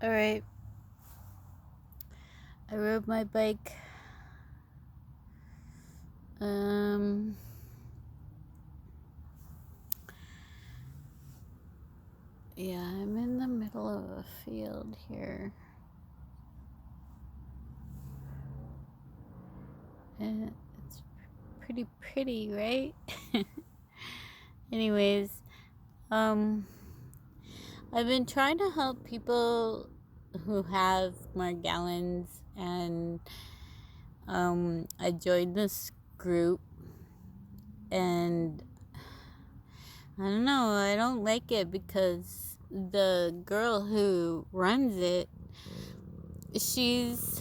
Alright, I rode my bike. Um, yeah, I'm in the middle of a field here. And it's pretty pretty, right? Anyways, um, I've been trying to help people who have Morgellons, and I joined this group, and I don't know, I don't like it because the girl who runs it, she's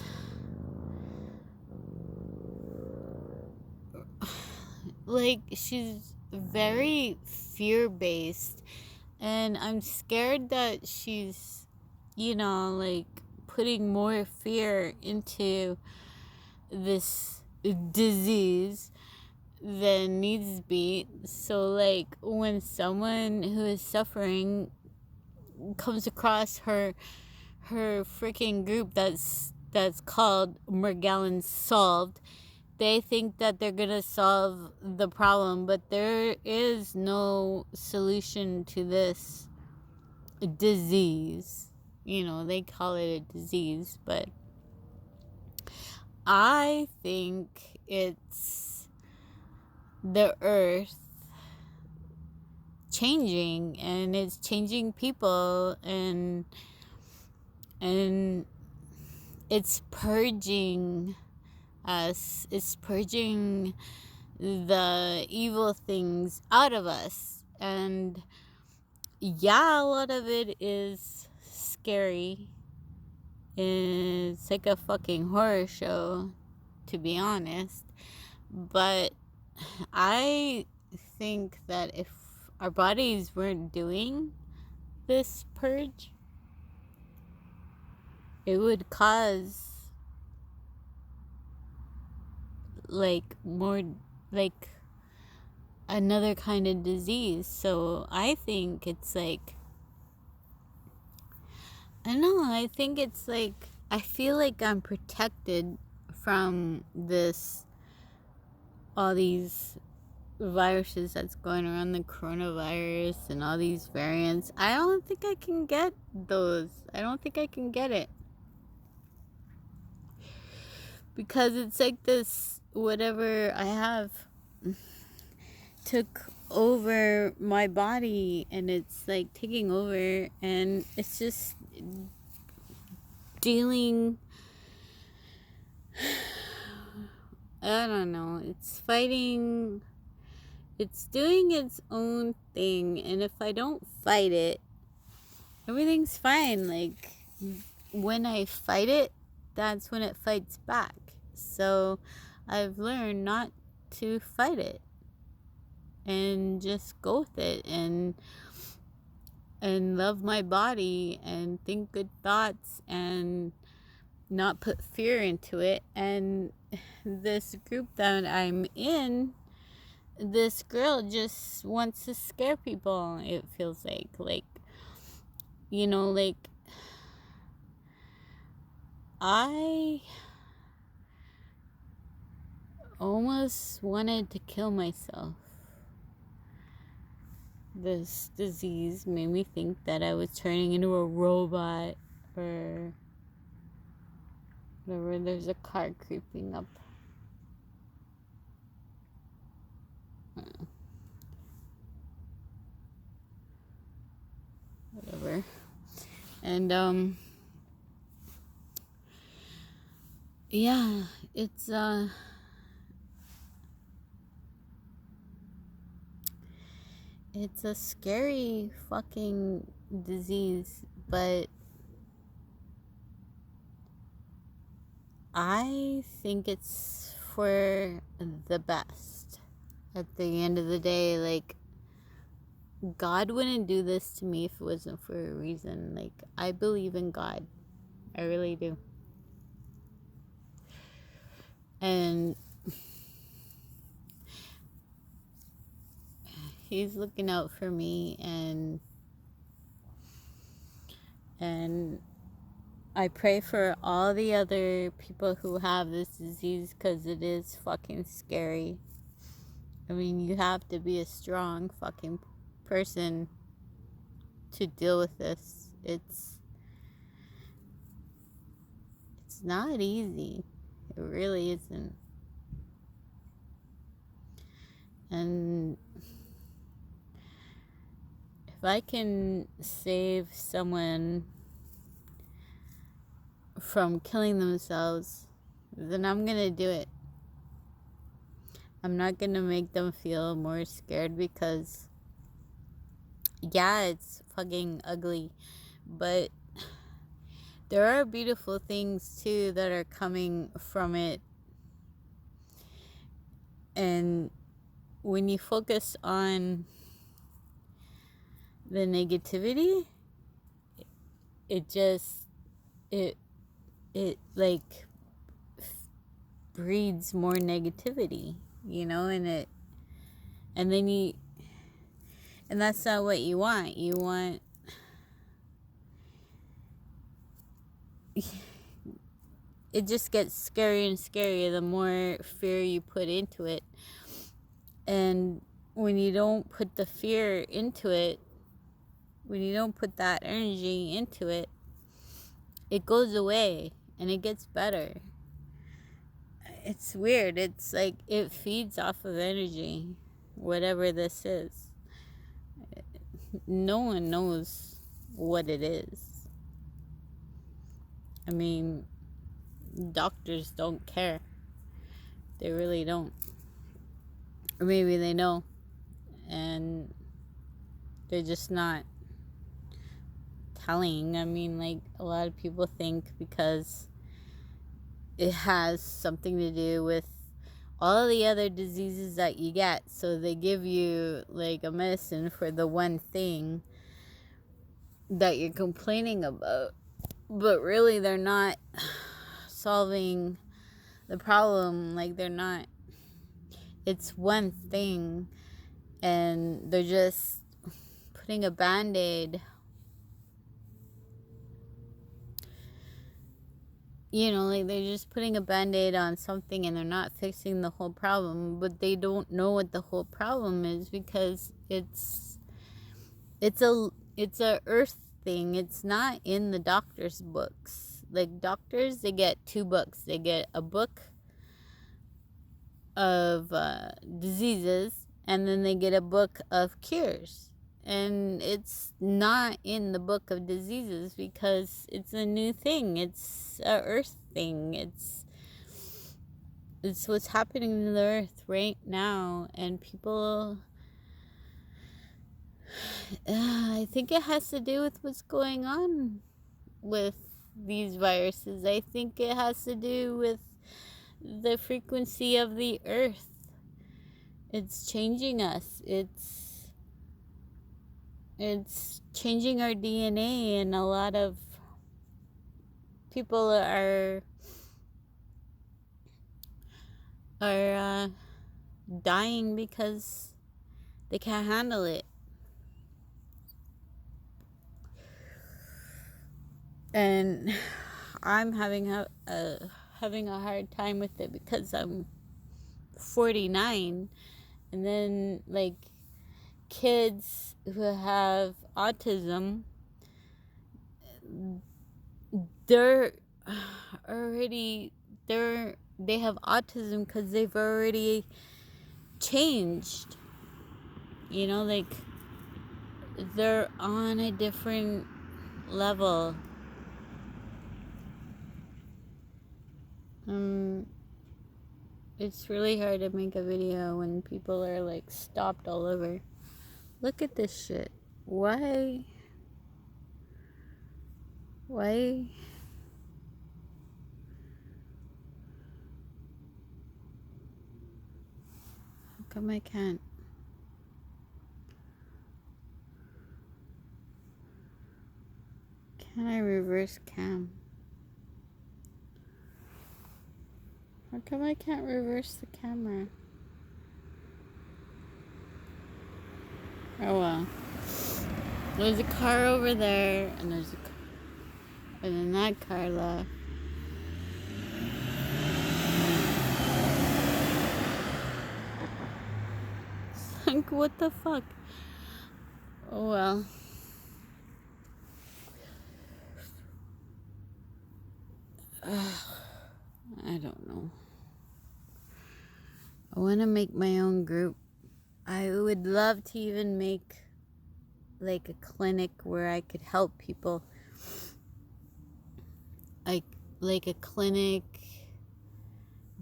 she's very fear based, and I'm scared that she's, putting more fear into this disease than needs to be. So, like, when someone who is suffering comes across her freaking group that's called Morgellons Solved, they think that they're gonna solve the problem, but there is no solution to this disease. They call it a disease, but I think it's the earth changing, and it's changing people, and it's purging us. It's purging the evil things out of us. And yeah, a lot of it is scary. It's like a fucking horror show, to be honest. But I think that if our bodies weren't doing this purge, it would cause more, like, another kind of disease. So I think it's like, I don't know, I think it's like, I feel like I'm protected from all these viruses that's going around, the coronavirus and all these variants. I don't think I can get those. I don't think I can get it. Because it's like this, whatever I have took over my body, and it's like taking over, and it's just dealing, I don't know, it's fighting, it's doing its own thing, and if I don't fight it, everything's fine. Like, when I fight it, that's when it fights back. So I've learned not to fight it and just go with it, and love my body and think good thoughts and not put fear into it. And this group that I'm in, this girl just wants to scare people. It feels like, like, I almost wanted to kill myself. This disease made me think that I was turning into a robot or whatever. There's a car creeping up. Whatever. And yeah, it's a scary fucking disease, but I think it's for the best. At the end of the day, like, God wouldn't do this to me if it wasn't for a reason. Like, I believe in God. I really do. And He's looking out for me, and I pray for all the other people who have this disease, because it is fucking scary. I mean, you have to be a strong fucking person to deal with this. It's not easy. It really isn't. And if I can save someone from killing themselves, then I'm gonna do it. I'm not gonna make them feel more scared, because yeah, it's fucking ugly, but there are beautiful things too that are coming from it. And when you focus on the negativity, it like breeds more negativity, and then and that's not what you want. You want it just gets scarier and scarier the more fear you put into it. And when you don't put the fear into it, when you don't put that energy into it, it goes away and it gets better. It's weird. It's like it feeds off of energy, whatever this is. No one knows what it is. I mean, doctors don't care. They really don't. Or maybe they know, and they're just not telling. I mean, like, a lot of people think because it has something to do with all the other diseases that you get, so they give you like a medicine for the one thing that you're complaining about, but really they're not solving the problem. Like, they're not. It's one thing, and they're just putting a band-aid, like they're just putting a band-aid on something, and they're not fixing the whole problem. But they don't know what the whole problem is, because it's a earth thing. It's not in the doctor's books. Like, doctors, they get 2 books. They get a book of diseases, and then they get a book of cures. And it's not in the book of diseases, because it's a new thing. It's a earth thing. It's what's happening to the earth right now. And people, I think it has to do with what's going on with these viruses. I think it has to do with the frequency of the earth. It's changing us. It's changing our DNA, and a lot of people are dying because they can't handle it. And I'm having a hard time with it, because I'm 49, and then like kids who have autism, they have autism because they've already changed, like they're on a different level. It's really hard to make a video when people are like stopped all over. Look at this shit. Why? How come I can't? Can I reverse cam? How come I can't reverse the camera? Oh well. There's a car over there, and there's a car. And then that car left. It's like, what the fuck? Oh well. I don't know. I want to make my own group. I would love to even make like a clinic where I could help people. Like a clinic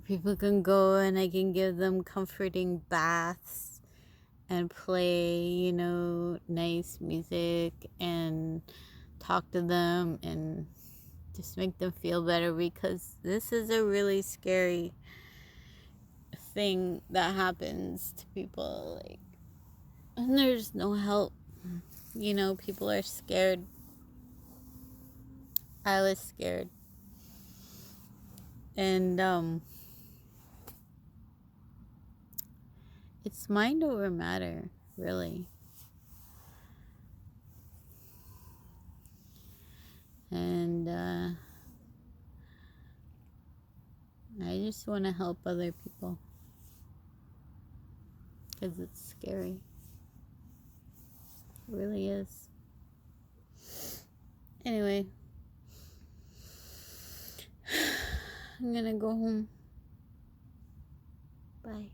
people can go and I can give them comforting baths and play, nice music and talk to them and just make them feel better, because this is a really scary thing that happens to people, like, and there's no help. People are scared. I was scared. And it's mind over matter, really. And I just want to help other people because it's scary. It really is. Anyway, I'm gonna go home. Bye.